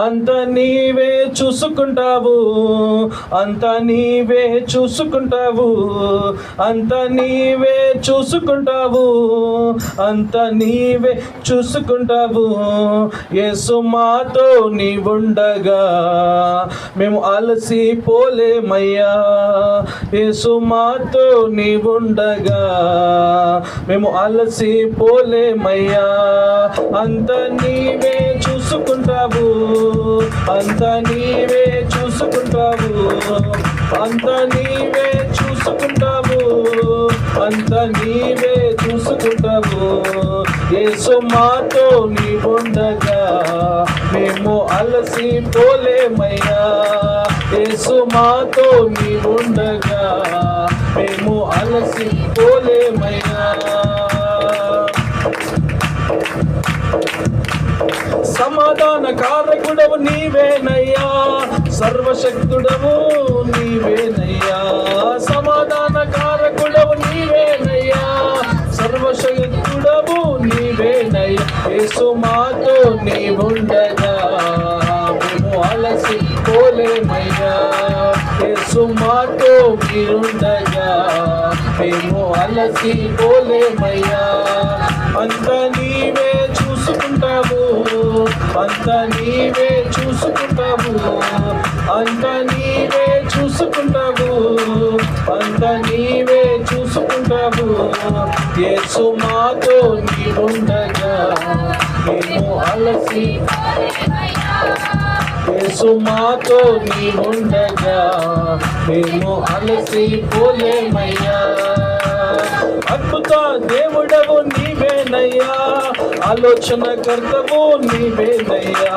అంత నీవే చూసుకుంటావు, అంత నీవే చూసుకుంటావు, అంత నీవే చూసుకుంటావు, అంత నీవే చూసుకుంటావు. యేసు మాతో నీవుండగా మేము అలసిపోలేమయ్యా. యేసు మాతో నీవుండగా మేము అలసిపోలేమయ్యా. అంత నీవే చూసుకుంటావు, అంత నీవే చూసుకుంటావు, అంత నీవే చూసుకుంటావు, అంత నీవే చూసుకుంటావు. యేసు మాతో నీవుండగా మేము అలసిపోలేమయ్యా. యేసు మాతో నీవుండగా మేము అలసిపోలేమయ్యా. సమాధాన కారకుడవు నీవేనయ్యా, సర్వశక్తుడవు నీవేనయ్యా. సమాధాన కారకుడవు నీవేనయ్యా, సర్వశక్తుడవు నీవేనయ్యా. యేసు మాతో నీవుండగా మేము అలసిపోలేమయ్యా. యేసు మాతో మీరుండగా మేము అలసిపోలేమయ్యా. అంత నీవే చూసుకుంటావు, అంత నీవే చూసుకుంటావు, అంత నీవే చూసుకుంటావు, అంత నీవే చూసుకుంటావు. యేసు మాతో నీవుండగా మేము యేసు మాతో నీవుండగా మేము అలసిపోలేమయ్యా. అద్భుత దేవుడవు నీవేనయ్యా, ఆలోచన కర్తవు నీవేనయ్యా.